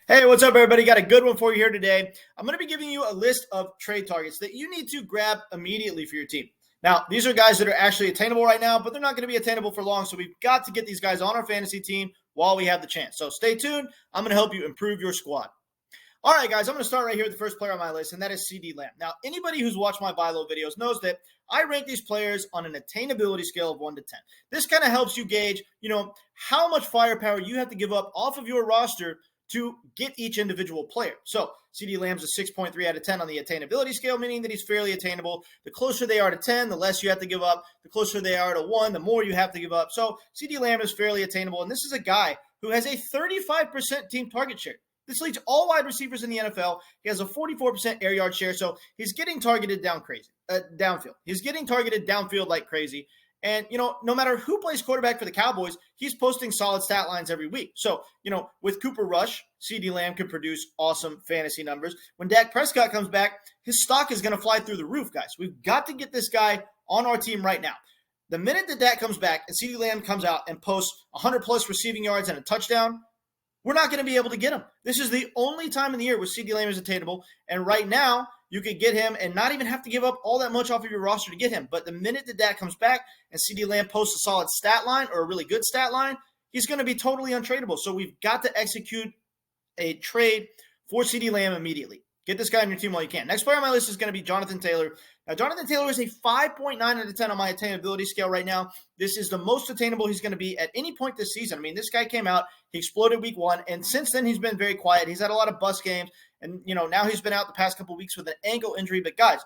Hey, what's up, everybody? Got a good one for you here today. I'm going to be giving you a list of trade targets that you need to grab immediately for your team. Now, these are guys that are actually attainable right now, but they're not going to be attainable for long, so we've got to get these guys on our fantasy team while we have the chance. So stay tuned. I'm going to help you improve your squad. All right, guys, I'm going to start right here with the first player on my list, and that is CeeDee Lamb. Now, anybody who's watched my buy low videos knows that I rank these players on an attainability scale of 1 to 10. This kind of helps you gauge, how much firepower you have to give up off of your roster to get each individual player. So CeeDee Lamb's a 6.3 out of 10 on the attainability scale, meaning that he's fairly attainable. The closer they are to 10, the less you have to give up. The closer they are to 1, the more you have to give up. So CeeDee Lamb is fairly attainable, and this is a guy who has a 35% team target share. This leads all wide receivers in the NFL. He has a 44% air yard share, so he's getting targeted downfield. He's getting targeted downfield like crazy. And, no matter who plays quarterback for the Cowboys, he's posting solid stat lines every week. So, with Cooper Rush, CeeDee Lamb can produce awesome fantasy numbers. When Dak Prescott comes back, his stock is going to fly through the roof, guys. We've got to get this guy on our team right now. The minute that Dak comes back and CeeDee Lamb comes out and posts 100-plus receiving yards and a touchdown, we're not going to be able to get him. This is the only time in the year where CeeDee Lamb is attainable. And right now, you could get him and not even have to give up all that much off of your roster to get him. But the minute that Dak comes back and CeeDee Lamb posts a solid stat line or a really good stat line, he's going to be totally untradeable. So we've got to execute a trade for CeeDee Lamb immediately. Get this guy on your team while you can. Next player on my list is going to be Jonathan Taylor. Now, Jonathan Taylor is a 5.9 out of 10 on my attainability scale right now. This is the most attainable he's going to be at any point this season. I mean, this guy came out, he exploded week 1, and since then he's been very quiet. He's had a lot of bust games, and, now he's been out the past couple weeks with an ankle injury. But, guys,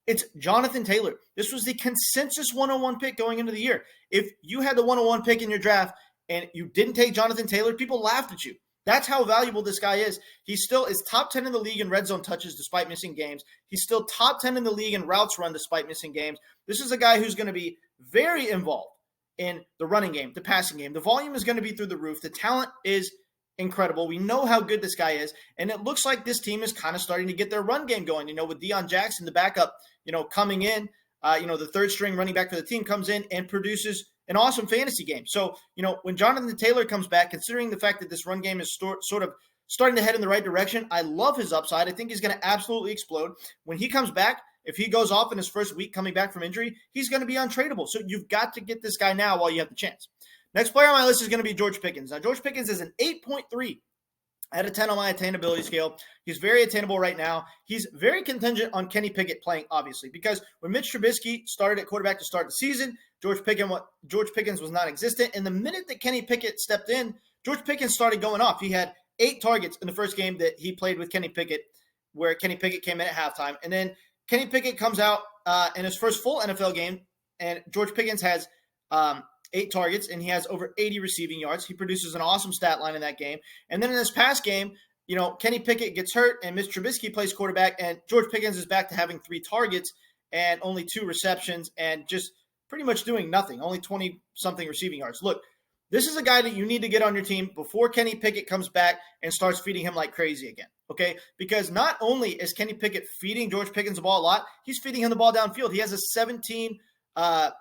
it's Jonathan Taylor. This was the consensus 101 pick going into the year. If you had the 101 pick in your draft and you didn't take Jonathan Taylor, people laughed at you. That's how valuable this guy is. He still is top 10 in the league in red zone touches despite missing games. He's still top 10 in the league in routes run despite missing games. This is a guy who's going to be very involved in the running game, the passing game. The volume is going to be through the roof. The talent is incredible. We know how good this guy is, and it looks like this team is kind of starting to get their run game going, with Deion Jackson, the backup, coming in. The third string running back for the team comes in and produces an awesome fantasy game. So, when Jonathan Taylor comes back, considering the fact that this run game is sort of starting to head in the right direction, I love his upside. I think he's going to absolutely explode. When he comes back, if he goes off in his first week coming back from injury, he's going to be untradeable. So you've got to get this guy now while you have the chance. Next player on my list is going to be George Pickens. Now, George Pickens is an 8.3 out of 10 on my attainability scale. He's very attainable right now. He's very contingent on Kenny Pickett playing, obviously, because when Mitch Trubisky started at quarterback to start the season, George Pickens was non-existent. And the minute that Kenny Pickett stepped in, George Pickens started going off. He had 8 targets in the first game that he played with Kenny Pickett, where Kenny Pickett came in at halftime. And then Kenny Pickett comes out in his first full NFL game, and George Pickens has 8 targets, and he has over 80 receiving yards. He produces an awesome stat line in that game. And then in this past game, Kenny Pickett gets hurt, and Mitch Trubisky plays quarterback, and George Pickens is back to having 3 targets and only 2 receptions and just pretty much doing nothing, only 20-something receiving yards. Look, this is a guy that you need to get on your team before Kenny Pickett comes back and starts feeding him like crazy again, okay? Because not only is Kenny Pickett feeding George Pickens the ball a lot, he's feeding him the ball downfield. He has a 17.1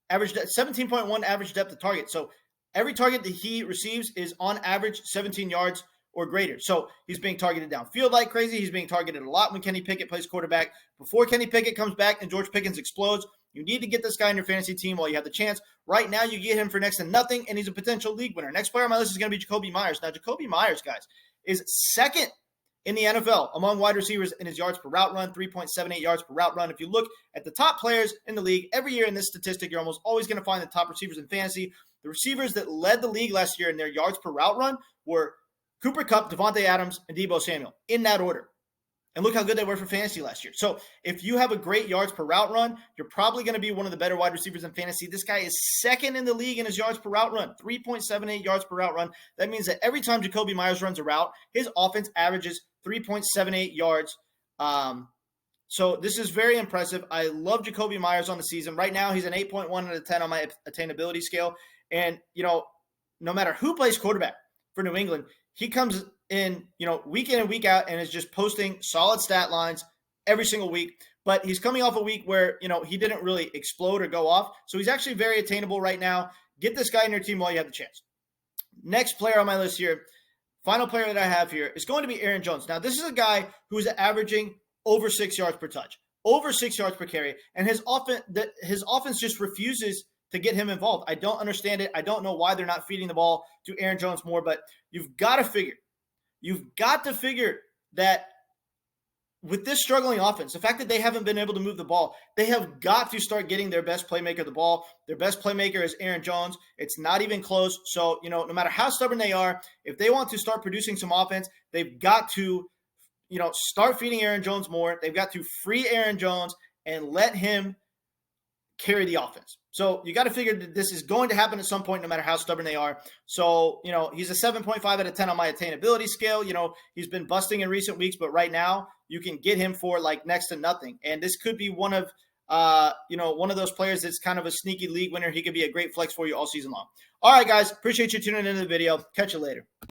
average depth of target. So every target that he receives is on average 17 yards or greater. So he's being targeted downfield like crazy. He's being targeted a lot when Kenny Pickett plays quarterback. Before Kenny Pickett comes back and George Pickens explodes, you need to get this guy in your fantasy team while you have the chance. Right now, you get him for next to nothing, and he's a potential league winner. Next player on my list is going to be Jacoby Myers. Now, Jacoby Myers, guys, is second in the NFL among wide receivers in his yards per route run, 3.78 yards per route run. If you look at the top players in the league, every year in this statistic, you're almost always going to find the top receivers in fantasy. The receivers that led the league last year in their yards per route run were Cooper Kupp, Devontae Adams, and Deebo Samuel, in that order. And look how good they were for fantasy last year. So if you have a great yards per route run, you're probably going to be one of the better wide receivers in fantasy. This guy is second in the league in his yards per route run, 3.78 yards per route run. That means that every time Jacoby Myers runs a route, his offense averages 3.78 yards. So this is very impressive. I love Jacoby Myers on the season. Right now, he's an 8.1 out of 10 on my attainability scale. And, no matter who plays quarterback for New England, he comes in week in and week out and is just posting solid stat lines every single week. But he's coming off a week where, he didn't really explode or go off. So he's actually very attainable right now. Get this guy in your team while you have the chance. Next player on my list here, final player that I have here is going to be Aaron Jones. Now, this is a guy who's averaging over 6 yards per touch, over 6 yards per carry, and his offense just refuses to get him involved. I don't understand it. I don't know why they're not feeding the ball to Aaron Jones more, but you've got to figure that with this struggling offense, the fact that they haven't been able to move the ball, they have got to start getting their best playmaker the ball. Their best playmaker is Aaron Jones. It's not even close. So, no matter how stubborn they are, if they want to start producing some offense, they've got to, start feeding Aaron Jones more. They've got to free Aaron Jones and let him carry the offense. So you got to figure that this is going to happen at some point, no matter how stubborn they are. So, he's a 7.5 out of 10 on my attainability scale. He's been busting in recent weeks, but right now you can get him for like next to nothing. And this could be one of those players that's kind of a sneaky league winner. He could be a great flex for you all season long. All right, guys, appreciate you tuning into the video. Catch you later.